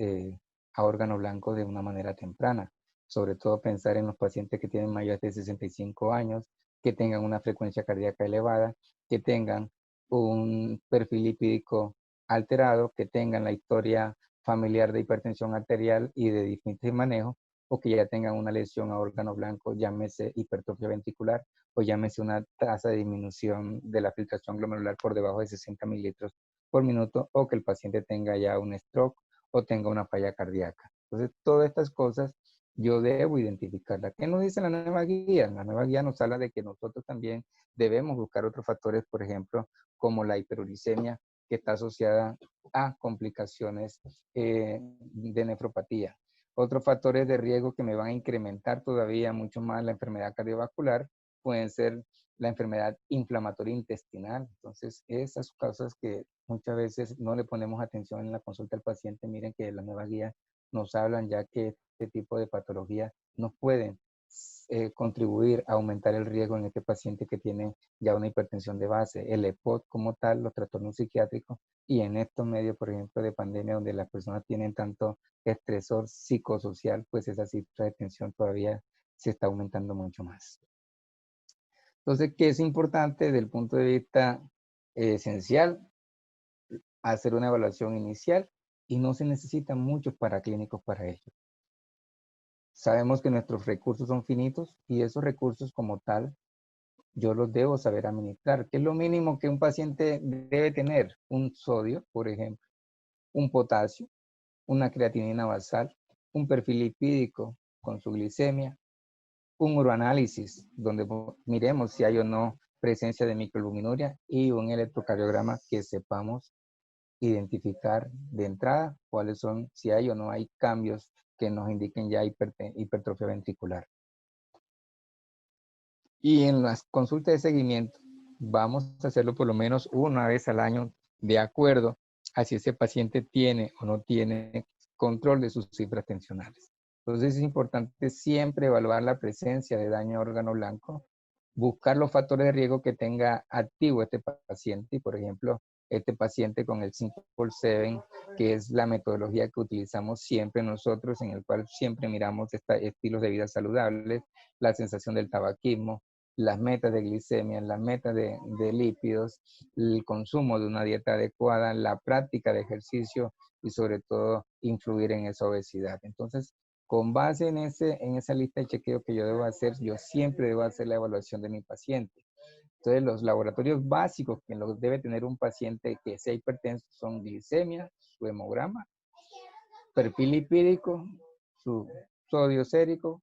a órgano blanco de una manera temprana. Sobre todo pensar en los pacientes que tienen mayores de 65 años, que tengan una frecuencia cardíaca elevada, que tengan un perfil lipídico alterado, que tengan la historia familiar de hipertensión arterial y de difícil manejo, o que ya tengan una lesión a órgano blanco, llámese hipertrofia ventricular o llámese una tasa de disminución de la filtración glomerular por debajo de 60 mililitros por minuto, o que el paciente tenga ya un stroke o tenga una falla cardíaca. Entonces, todas estas cosas yo debo identificarla. ¿Qué nos dice la nueva guía? La nueva guía nos habla de que nosotros también debemos buscar otros factores, por ejemplo, como la hiperuricemia, que está asociada a complicaciones de nefropatía. Otros factores de riesgo que me van a incrementar todavía mucho más la enfermedad cardiovascular pueden ser la enfermedad inflamatoria intestinal. Entonces, esas causas que muchas veces no le ponemos atención en la consulta al paciente, miren que la nueva guía nos hablan ya que este tipo de patología nos pueden contribuir a aumentar el riesgo en este paciente que tiene ya una hipertensión de base, el EPOC como tal, los trastornos psiquiátricos, y en estos medios, por ejemplo, de pandemia, donde las personas tienen tanto estresor psicosocial, pues esa cifra de tensión todavía se está aumentando mucho más. Entonces, ¿qué es importante desde el punto de vista esencial? Hacer una evaluación inicial y no se necesitan muchos paraclínicos para ello. Sabemos que nuestros recursos son finitos y esos recursos como tal yo los debo saber administrar. ¿Qué es lo mínimo que un paciente debe tener? Un sodio, por ejemplo, un potasio, una creatinina basal, un perfil lipídico con su glicemia, un uroanálisis donde miremos si hay o no presencia de microalbuminuria y un electrocardiograma que sepamos identificar de entrada cuáles son, si hay o no hay cambios que nos indiquen ya hipertrofia ventricular. Y en las consultas de seguimiento, vamos a hacerlo por lo menos una vez al año, de acuerdo a si ese paciente tiene o no tiene control de sus cifras tensionales. Entonces es importante siempre evaluar la presencia de daño a órgano blanco, buscar los factores de riesgo que tenga activo este paciente, y por ejemplo, este paciente con el 5x7, que es la metodología que utilizamos siempre nosotros, en el cual siempre miramos estilos de vida saludables, la sensación del tabaquismo, las metas de glicemia, las metas de lípidos, el consumo de una dieta adecuada, la práctica de ejercicio y sobre todo influir en esa obesidad. Entonces, con base en esa lista de chequeo que yo debo hacer, yo siempre debo hacer la evaluación de mi paciente. Entonces, los laboratorios básicos que los debe tener un paciente que sea hipertenso son glicemia, su hemograma, perfil lipídico, su sodio sérico,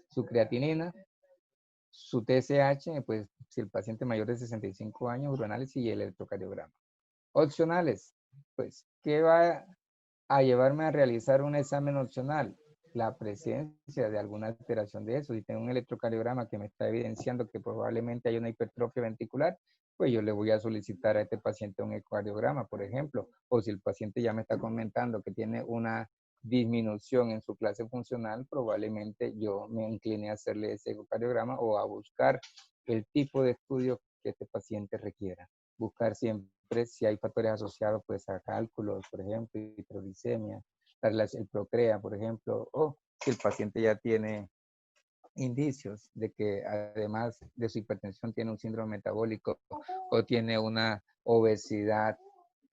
su creatinina, su TSH, pues si el paciente mayor de 65 años, uroanálisis y el electrocardiograma. Opcionales, pues, ¿qué va a llevarme a realizar un examen opcional? La presencia de alguna alteración de eso. Si tengo un electrocardiograma que me está evidenciando que probablemente hay una hipertrofia ventricular, pues yo le voy a solicitar a este paciente un ecocardiograma, por ejemplo. O si el paciente ya me está comentando que tiene una disminución en su clase funcional, probablemente yo me incline a hacerle ese ecocardiograma o a buscar el tipo de estudio que este paciente requiera. Buscar siempre si hay factores asociados pues a cálculos, por ejemplo, hiperglicemia, el procrea, por ejemplo, o si el paciente ya tiene indicios de que además de su hipertensión tiene un síndrome metabólico o tiene una obesidad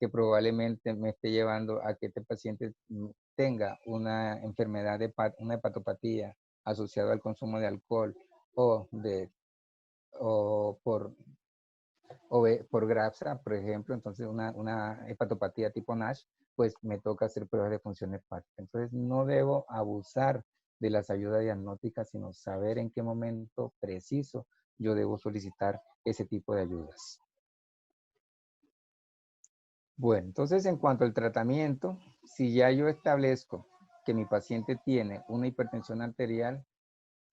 que probablemente me esté llevando a que este paciente tenga una enfermedad, una hepatopatía asociada al consumo de alcohol o, o por grasa, por ejemplo, entonces una hepatopatía tipo NASH, pues me toca hacer pruebas de función hepática. Entonces no debo abusar de las ayudas diagnósticas, sino saber en qué momento preciso yo debo solicitar ese tipo de ayudas. Bueno, entonces en cuanto al tratamiento, si ya yo establezco que mi paciente tiene una hipertensión arterial,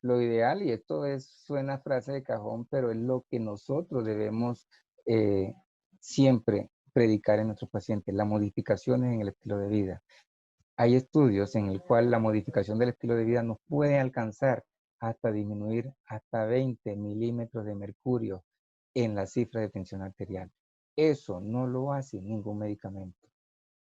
lo ideal, y esto suena frase de cajón, pero es lo que nosotros debemos siempre predicar en nuestros pacientes, las modificaciones en el estilo de vida. Hay estudios en el cual la modificación del estilo de vida nos puede alcanzar hasta disminuir hasta 20 milímetros de mercurio en la cifra de tensión arterial. Eso no lo hace ningún medicamento.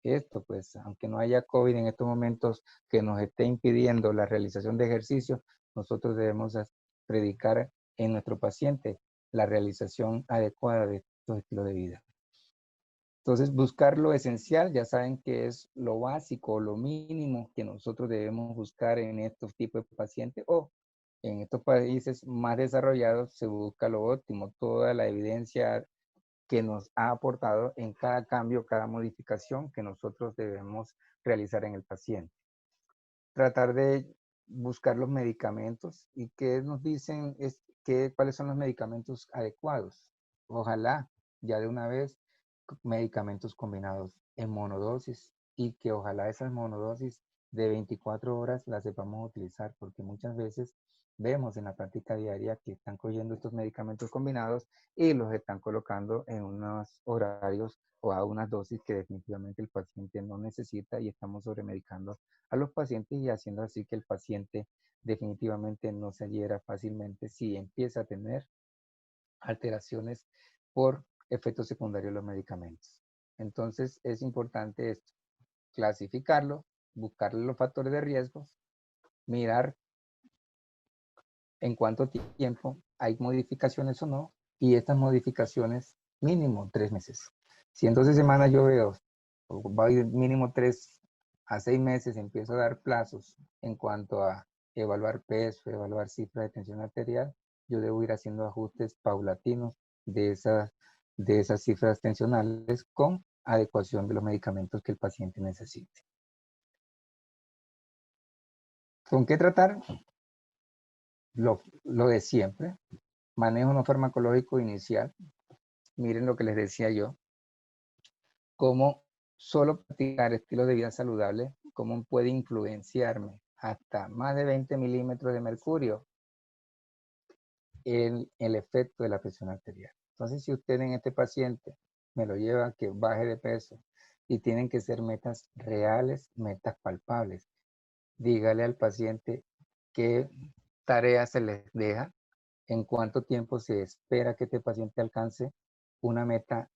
Esto, pues, aunque no haya COVID en estos momentos que nos esté impidiendo la realización de ejercicio, nosotros debemos predicar en nuestro paciente la realización adecuada de estos estilos de vida. Entonces, buscar lo esencial, ya saben que es lo básico, lo mínimo que nosotros debemos buscar en estos tipos de pacientes, o en estos países más desarrollados se busca lo óptimo, toda la evidencia que nos ha aportado en cada cambio, cada modificación que nosotros debemos realizar en el paciente. Tratar de buscar los medicamentos y qué nos dicen cuáles son los medicamentos adecuados. Ojalá ya de una vez medicamentos combinados en monodosis y que ojalá esas monodosis de 24 horas las sepamos utilizar, porque muchas veces vemos en la práctica diaria que están cogiendo estos medicamentos combinados y los están colocando en unos horarios o a unas dosis que definitivamente el paciente no necesita y estamos sobremedicando a los pacientes y haciendo así que el paciente definitivamente no se adhiera fácilmente si empieza a tener alteraciones por efectos secundarios de los medicamentos. Entonces es importante esto, clasificarlo, buscarle los factores de riesgo, mirar en cuánto tiempo hay modificaciones o no, y estas modificaciones mínimo 3 meses. Si en 12 semanas yo veo, va a ir mínimo 3 a 6 meses, empiezo a dar plazos en cuanto a evaluar peso, evaluar cifras de tensión arterial, yo debo ir haciendo ajustes paulatinos de esas cifras tensionales con adecuación de los medicamentos que el paciente necesite. ¿Con qué tratar? Lo de siempre. Manejo no farmacológico inicial. Miren lo que les decía yo. Cómo solo practicar estilos de vida saludable, cómo puede influenciarme hasta más de 20 milímetros de mercurio en el efecto de la presión arterial. Entonces, si usted en este paciente me lo lleva a que baje de peso y tienen que ser metas reales, metas palpables, dígale al paciente qué tareas se les deja, en cuánto tiempo se espera que este paciente alcance una meta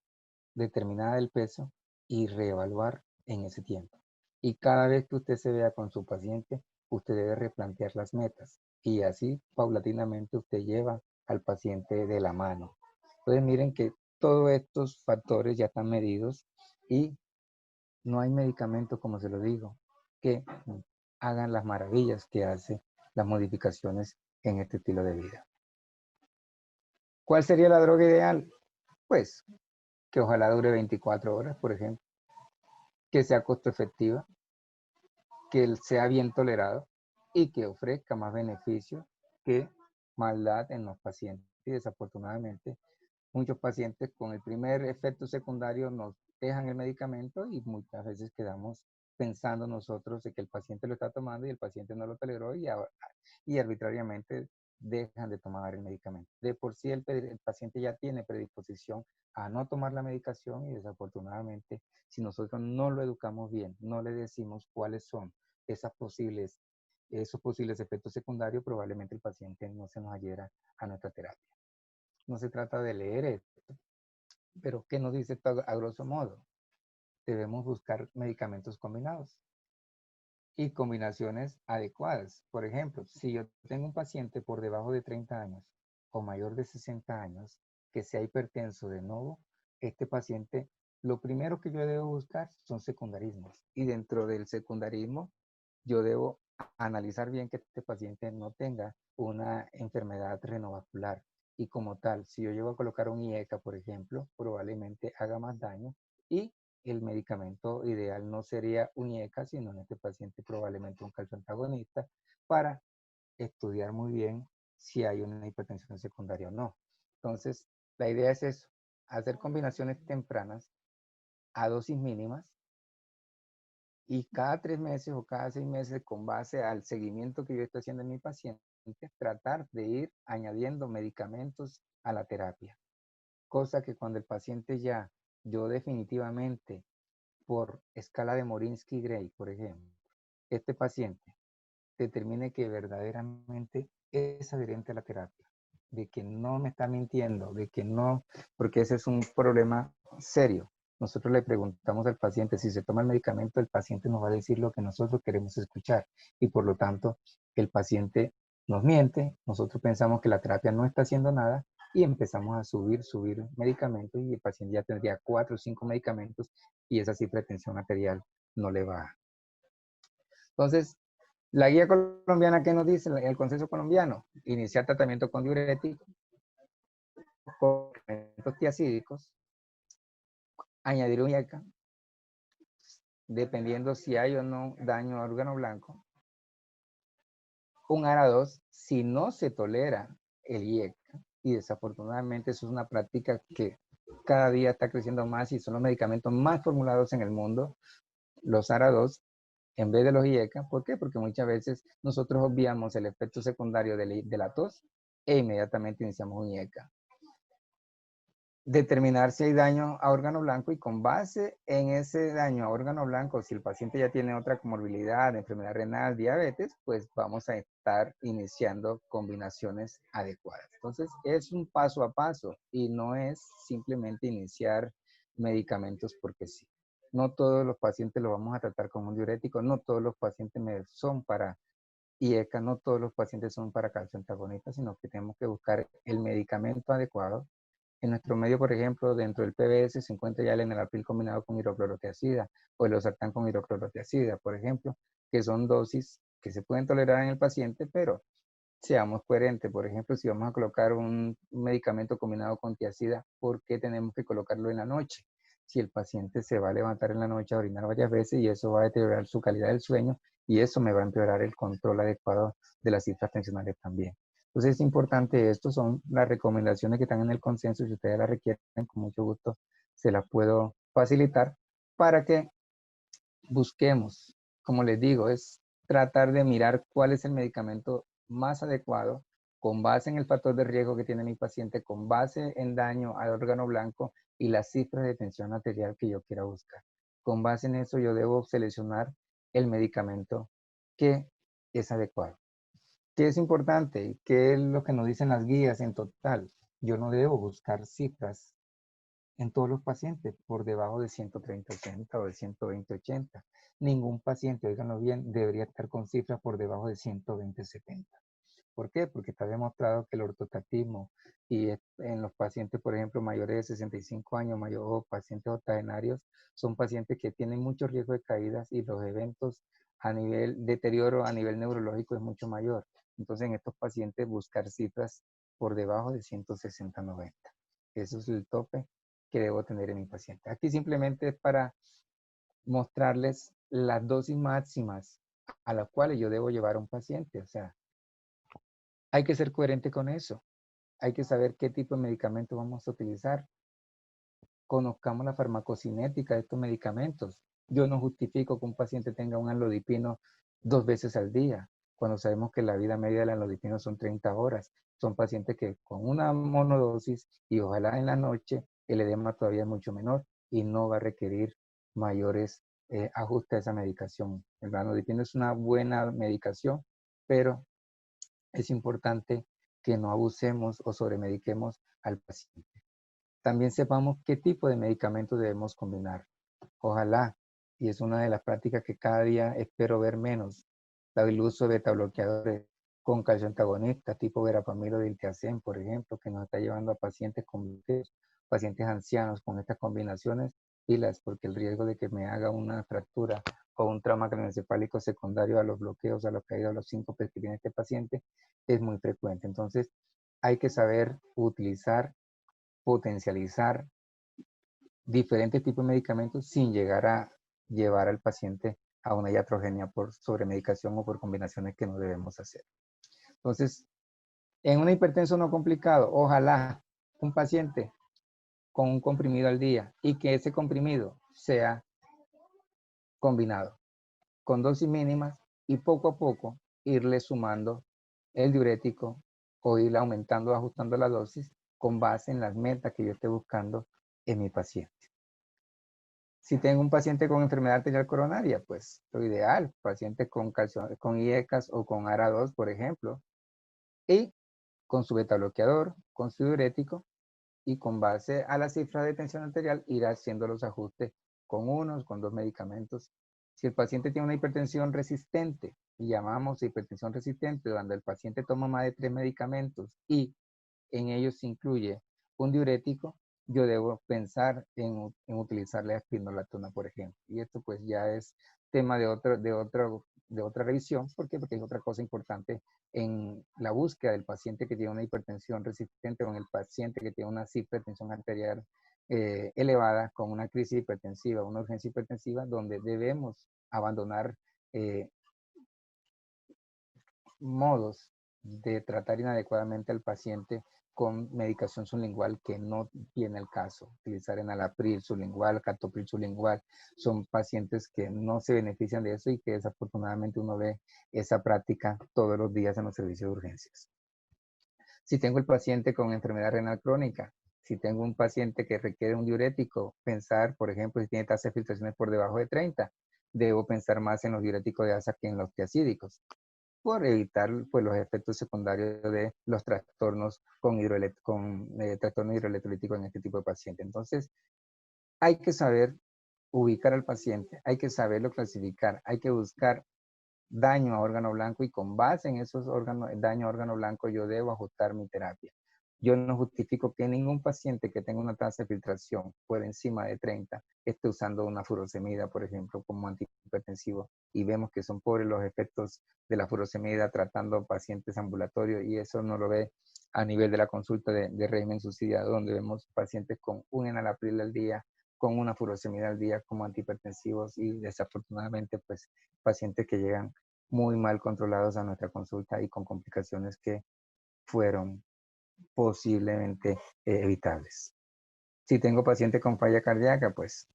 determinada del peso y reevaluar en ese tiempo. Y cada vez que usted se vea con su paciente, usted debe replantear las metas y así paulatinamente usted lleva al paciente de la mano. Entonces miren que todos estos factores ya están medidos y no hay medicamento, como se lo digo, que hagan las maravillas que hace las modificaciones en este estilo de vida. ¿Cuál sería la droga ideal? Pues que ojalá dure 24 horas, por ejemplo, que sea costo efectiva, que sea bien tolerado y que ofrezca más beneficios que maldad en los pacientes. Y desafortunadamente, muchos pacientes con el primer efecto secundario nos dejan el medicamento y muchas veces quedamos pensando nosotros de que el paciente lo está tomando y el paciente no lo toleró y arbitrariamente dejan de tomar el medicamento. De por sí el paciente ya tiene predisposición a no tomar la medicación y desafortunadamente si nosotros no lo educamos bien, no le decimos cuáles son esos posibles efectos secundarios, probablemente el paciente no se nos adhiera a nuestra terapia. No se trata de leer esto, pero ¿qué nos dice esto a grosso modo? Debemos buscar medicamentos combinados y combinaciones adecuadas. Por ejemplo, si yo tengo un paciente por debajo de 30 años o mayor de 60 años que sea hipertenso de nuevo, este paciente, lo primero que yo debo buscar son secundarismos. Y dentro del secundarismo, yo debo analizar bien que este paciente no tenga una enfermedad renovascular. Y como tal, si yo llego a colocar un IECA, por ejemplo, probablemente haga más daño y el medicamento ideal no sería un IECA, sino en este paciente probablemente un calcio antagonista para estudiar muy bien si hay una hipertensión secundaria o no. Entonces, la idea es eso, hacer combinaciones tempranas a dosis mínimas y cada 3 meses o cada 6 meses, con base al seguimiento que yo estoy haciendo en mi paciente, tratar de ir añadiendo medicamentos a la terapia. Cosa que cuando el paciente ya, yo definitivamente, por escala de Morinsky-Gray, por ejemplo, este paciente determine que verdaderamente es adherente a la terapia, de que no me está mintiendo, de que no, porque ese es un problema serio. Nosotros le preguntamos al paciente si se toma el medicamento, el paciente nos va a decir lo que nosotros queremos escuchar y por lo tanto el paciente nos miente, nosotros pensamos que la terapia no está haciendo nada y empezamos a subir medicamentos y el paciente ya tendría 4 o 5 medicamentos y esa cifra de tensión arterial no le baja. Entonces, la guía colombiana, ¿qué nos dice? El consenso colombiano, iniciar tratamiento con diuréticos, con medicamentos tiacídicos, añadir un IECA, dependiendo si hay o no daño a órgano blanco, un ARA2 si no se tolera el IECA. Y desafortunadamente eso es una práctica que cada día está creciendo más y son los medicamentos más formulados en el mundo, los ARA2, en vez de los IECA. ¿Por qué? Porque muchas veces nosotros obviamos el efecto secundario de la tos e inmediatamente iniciamos un IECA. Determinar si hay daño a órgano blanco y con base en ese daño a órgano blanco, si el paciente ya tiene otra comorbilidad, enfermedad renal, diabetes, pues vamos a estar iniciando combinaciones adecuadas. Entonces, es un paso a paso y no es simplemente iniciar medicamentos porque sí. No todos los pacientes lo vamos a tratar como un diurético, no todos los pacientes son para IECA, no todos los pacientes son para calcio antagonista, sino que tenemos que buscar el medicamento adecuado. En nuestro medio, por ejemplo, dentro del PBS se encuentra ya el enalapril combinado con hidroclorotiazida o el losartán con hidroclorotiazida, por ejemplo, que son dosis que se pueden tolerar en el paciente, pero seamos coherentes. Por ejemplo, si vamos a colocar un medicamento combinado con tiazida, ¿por qué tenemos que colocarlo en la noche? Si el paciente se va a levantar en la noche a orinar varias veces y eso va a deteriorar su calidad del sueño y eso me va a empeorar el control adecuado de las cifras tensionales también. Entonces es importante, estos son las recomendaciones que están en el consenso, si ustedes las requieren, con mucho gusto se las puedo facilitar para que busquemos, como les digo, es tratar de mirar cuál es el medicamento más adecuado con base en el factor de riesgo que tiene mi paciente, con base en daño al órgano blanco y las cifras de tensión arterial que yo quiera buscar. Con base en eso yo debo seleccionar el medicamento que es adecuado. ¿Qué es importante y qué es lo que nos dicen las guías en total? Yo no debo buscar cifras en todos los pacientes por debajo de 130/80 o de 120/80. Ningún paciente, oíganlo bien, debería estar con cifras por debajo de 120/70. ¿Por qué? Porque está demostrado que el ortotatismo y en los pacientes, por ejemplo, mayores de 65 años o pacientes octogenarios, son pacientes que tienen mucho riesgo de caídas y los eventos a nivel deterioro, a nivel neurológico es mucho mayor. Entonces, en estos pacientes buscar cifras por debajo de 160/90. Eso es el tope que debo tener en mi paciente. Aquí simplemente es para mostrarles las dosis máximas a las cuales yo debo llevar a un paciente. O sea, hay que ser coherente con eso. Hay que saber qué tipo de medicamento vamos a utilizar. Conozcamos la farmacocinética de estos medicamentos. Yo no justifico que un paciente tenga un anlodipino 2 veces al día, cuando sabemos que la vida media del anlodipino son 30 horas. Son pacientes que con una monodosis y ojalá en la noche el edema todavía es mucho menor y no va a requerir mayores ajustes a esa medicación. El anlodipino es una buena medicación, pero es importante que no abusemos o sobremediquemos al paciente. También sepamos qué tipo de medicamentos debemos combinar. Ojalá, y es una de las prácticas que cada día espero ver menos, el uso de beta bloqueadores con calcio antagonista, tipo verapamilo diltiazem, por ejemplo, que nos está llevando a pacientes con pacientes ancianos con estas combinaciones, pilas, porque el riesgo de que me haga una fractura o un trauma craneoencefálico secundario a los bloqueos, a los caídos, a los síncopes que tiene este paciente, es muy frecuente. Entonces, hay que saber utilizar, potencializar diferentes tipos de medicamentos sin llegar a llevar al paciente a una iatrogenia por sobremedicación o por combinaciones que no debemos hacer. Entonces, en una hipertensión no complicado, ojalá un paciente con un comprimido al día y que ese comprimido sea combinado con dosis mínimas y poco a poco irle sumando el diurético o ir aumentando o ajustando la dosis con base en las metas que yo esté buscando en mi paciente. Si tengo un paciente con enfermedad arterial coronaria, pues lo ideal, paciente con IECAS o con ARA2, por ejemplo, y con su beta bloqueador, con su diurético, y con base a la cifra de tensión arterial ir haciendo los ajustes con unos, con dos medicamentos. Si el paciente tiene una hipertensión resistente, y llamamos hipertensión resistente, donde el paciente toma más de 3 medicamentos y en ellos se incluye un diurético, yo debo pensar en utilizar la espironolactona, por ejemplo. Y esto pues ya es tema de otra revisión. ¿Por qué? Porque es otra cosa importante en la búsqueda del paciente que tiene una hipertensión resistente o en el paciente que tiene una cifra de tensión arterial elevada con una crisis hipertensiva, una urgencia hipertensiva, donde debemos abandonar modos de tratar inadecuadamente al paciente con medicación sublingual que no tiene el caso. Utilizar enalapril sublingual, captopril sublingual, son pacientes que no se benefician de eso y que desafortunadamente uno ve esa práctica todos los días en los servicios de urgencias. Si tengo el paciente con enfermedad renal crónica, si tengo un paciente que requiere un diurético, pensar, por ejemplo, si tiene tasa de filtraciones por debajo de 30, debo pensar más en los diuréticos de asa que en los tiacídicos, por evitar pues, los efectos secundarios de los trastornos trastorno hidroelectrolítico en este tipo de pacientes. Entonces, hay que saber ubicar al paciente, hay que saberlo clasificar, hay que buscar daño a órgano blanco y con base en esos órganos, daño a órgano blanco yo debo ajustar mi terapia. Yo no justifico que ningún paciente que tenga una tasa de filtración por encima de 30 esté usando una furosemida, por ejemplo, como antihipertensivo y vemos que son pobres los efectos de la furosemida tratando pacientes ambulatorios y eso no lo ve a nivel de la consulta de régimen subsidiado donde vemos pacientes con un enalapril al día, con una furosemida al día como antihipertensivos y desafortunadamente pues pacientes que llegan muy mal controlados a nuestra consulta y con complicaciones que fueron posiblemente evitables. Si tengo paciente con falla cardíaca, pues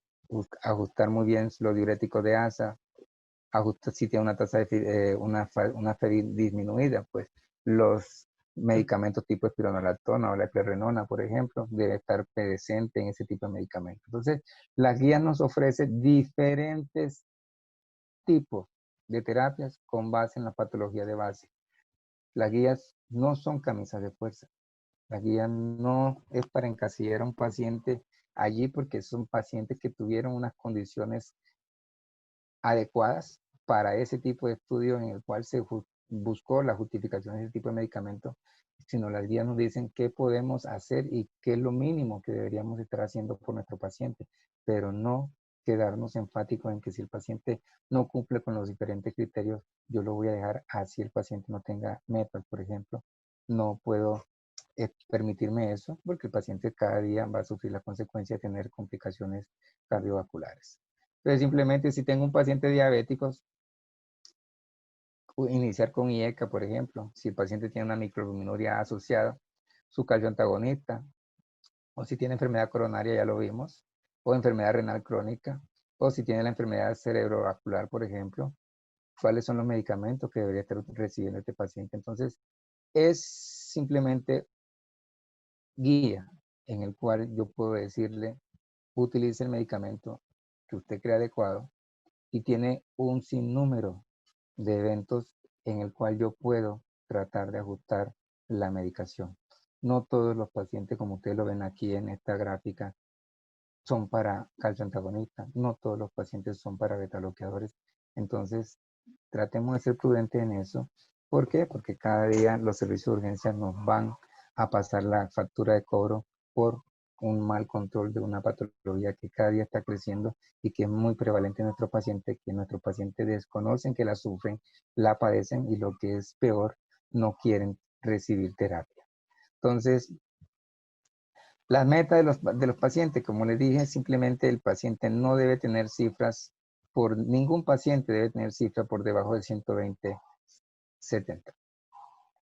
ajustar muy bien los diuréticos de asa, ajustar si tiene una tasa de una FEV disminuida, pues los medicamentos tipo espironolactona o la eplerenona, por ejemplo, debe estar presente en ese tipo de medicamentos. Entonces, la guía nos ofrece diferentes tipos de terapias con base en la patología de base. Las guías no son camisas de fuerza. La guía no es para encasillar a un paciente allí porque son pacientes que tuvieron unas condiciones adecuadas para ese tipo de estudio en el cual se buscó la justificación de ese tipo de medicamento, sino las guías nos dicen qué podemos hacer y qué es lo mínimo que deberíamos estar haciendo por nuestro paciente, pero no quedarnos enfáticos en que si el paciente no cumple con los diferentes criterios, yo lo voy a dejar así el paciente no tenga metas, por ejemplo. No puedo permitirme eso porque el paciente cada día va a sufrir la consecuencia de tener complicaciones cardiovasculares. Entonces, simplemente si tengo un paciente diabético, iniciar con IECA, por ejemplo. Si el paciente tiene una microalbuminuria asociada, su calcio antagonista, o si tiene enfermedad coronaria, ya lo vimos, o enfermedad renal crónica, o si tiene la enfermedad cerebrovascular, por ejemplo, cuáles son los medicamentos que debería estar recibiendo este paciente. Entonces, es simplemente guía en el cual yo puedo decirle, utilice el medicamento que usted cree adecuado y tiene un sinnúmero de eventos en el cual yo puedo tratar de ajustar la medicación. No todos los pacientes, como ustedes lo ven aquí en esta gráfica, son para calcio antagonista. No todos los pacientes son para beta bloqueadores. Entonces, tratemos de ser prudentes en eso. ¿Por qué? Porque cada día los servicios de urgencia nos van a pasar la factura de cobro por un mal control de una patología que cada día está creciendo y que es muy prevalente en nuestros pacientes, que nuestros pacientes desconocen que la sufren, la padecen y lo que es peor, no quieren recibir terapia. Entonces, las metas de los pacientes, como les dije, simplemente el paciente no debe tener cifras, ningún paciente debe tener cifras por debajo de 120/70.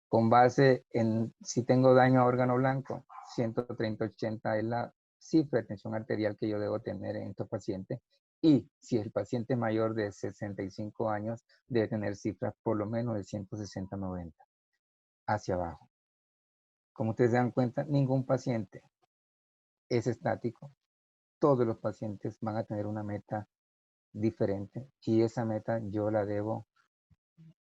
Con base en si tengo daño a órgano blanco, 130/80 es la cifra de tensión arterial que yo debo tener en estos pacientes. Y si el paciente es mayor de 65 años, debe tener cifras por lo menos de 160/90 hacia abajo. Como ustedes se dan cuenta, ningún paciente es estático. Todos los pacientes van a tener una meta diferente y esa meta yo la debo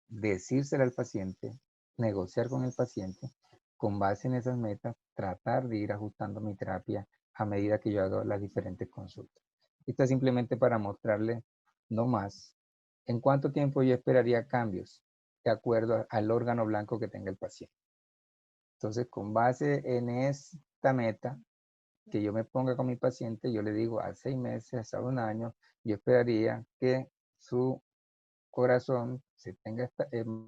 decírsela al paciente, negociar con el paciente, con base en esas metas, tratar de ir ajustando mi terapia a medida que yo hago las diferentes consultas. Esto es simplemente para mostrarle, no más, en cuánto tiempo yo esperaría cambios de acuerdo al órgano blanco que tenga el paciente. Entonces, con base en esta meta, que yo me ponga con mi paciente, yo le digo a 6 meses, a un año, yo esperaría que su corazón se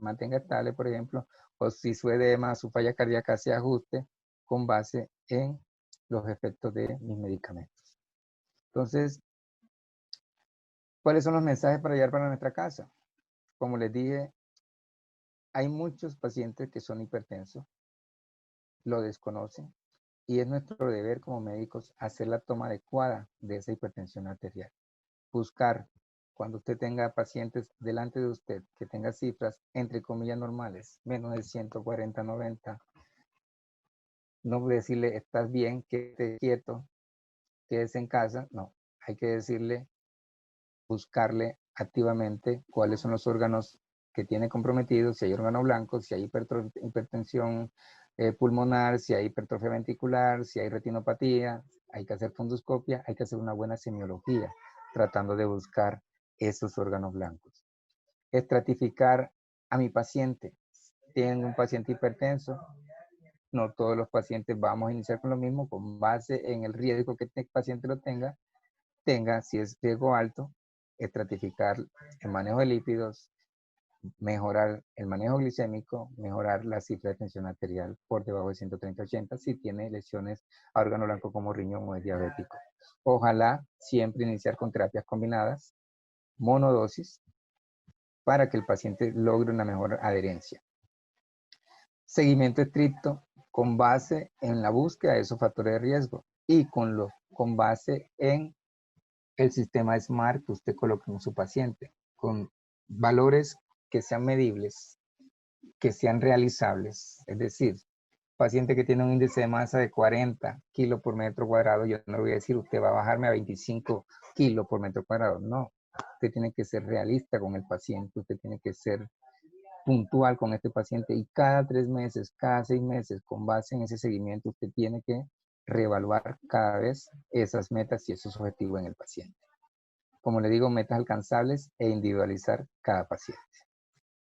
mantenga estable, por ejemplo, o si su edema, su falla cardíaca se ajuste con base en los efectos de mis medicamentos. Entonces, ¿cuáles son los mensajes para llevar para nuestra casa? Como les dije, hay muchos pacientes que son hipertensos, lo desconocen, y es nuestro deber como médicos hacer la toma adecuada de esa hipertensión arterial. Buscar, cuando usted tenga pacientes delante de usted que tenga cifras entre comillas normales, menos de 140/90, no decirle estás bien, quédate quieto, quédese en casa, no, hay que decirle, buscarle activamente cuáles son los órganos que tiene comprometidos, si hay órgano blanco, si hay hipertensión pulmonar, si hay hipertrofia ventricular, si hay retinopatía, hay que hacer fundoscopia, hay que hacer una buena semiología, tratando de buscar esos órganos blancos. Estratificar a mi paciente. Tienen un paciente hipertenso, no todos los pacientes vamos a iniciar con lo mismo, con base en el riesgo que el paciente lo tenga, si es riesgo alto, estratificar el manejo de lípidos, mejorar el manejo glicémico, mejorar la cifra de tensión arterial por debajo de 130/80 si tiene lesiones a órgano blanco como riñón o es diabético. Ojalá siempre iniciar con terapias combinadas, monodosis, para que el paciente logre una mejor adherencia. Seguimiento estricto con base en la búsqueda de esos factores de riesgo y con base en el sistema SMART que usted coloque en su paciente, con valores que sean medibles, que sean realizables. Es decir, paciente que tiene un índice de masa de 40 kilos por metro cuadrado, yo no le voy a decir, usted va a bajarme a 25 kilos por metro cuadrado. No, usted tiene que ser realista con el paciente, usted tiene que ser puntual con este paciente y cada 3 meses, cada 6 meses, con base en ese seguimiento, usted tiene que reevaluar cada vez esas metas y esos objetivos en el paciente. Como le digo, metas alcanzables e individualizar cada paciente.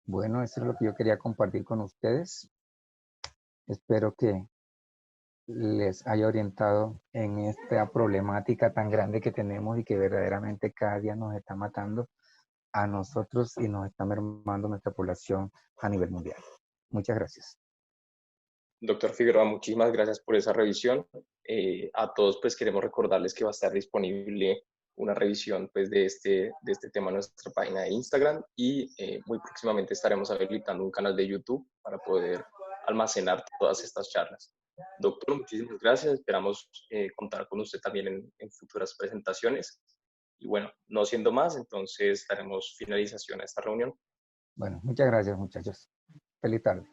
Bueno, eso es lo que yo quería compartir con ustedes. Espero que les haya orientado en esta problemática tan grande que tenemos y que verdaderamente cada día nos está matando a nosotros y nos está mermando nuestra población a nivel mundial. Muchas gracias. Doctor Figueroa, muchísimas gracias por esa revisión. A todos pues queremos recordarles que va a estar disponible una revisión pues de este tema en nuestra página de Instagram y muy próximamente estaremos habilitando un canal de YouTube para poder almacenar todas estas charlas. Doctor, muchísimas gracias. Esperamos contar con usted también en futuras presentaciones. Y bueno, no siendo más, entonces daremos finalización a esta reunión. Bueno, muchas gracias, muchachos. Feliz tarde.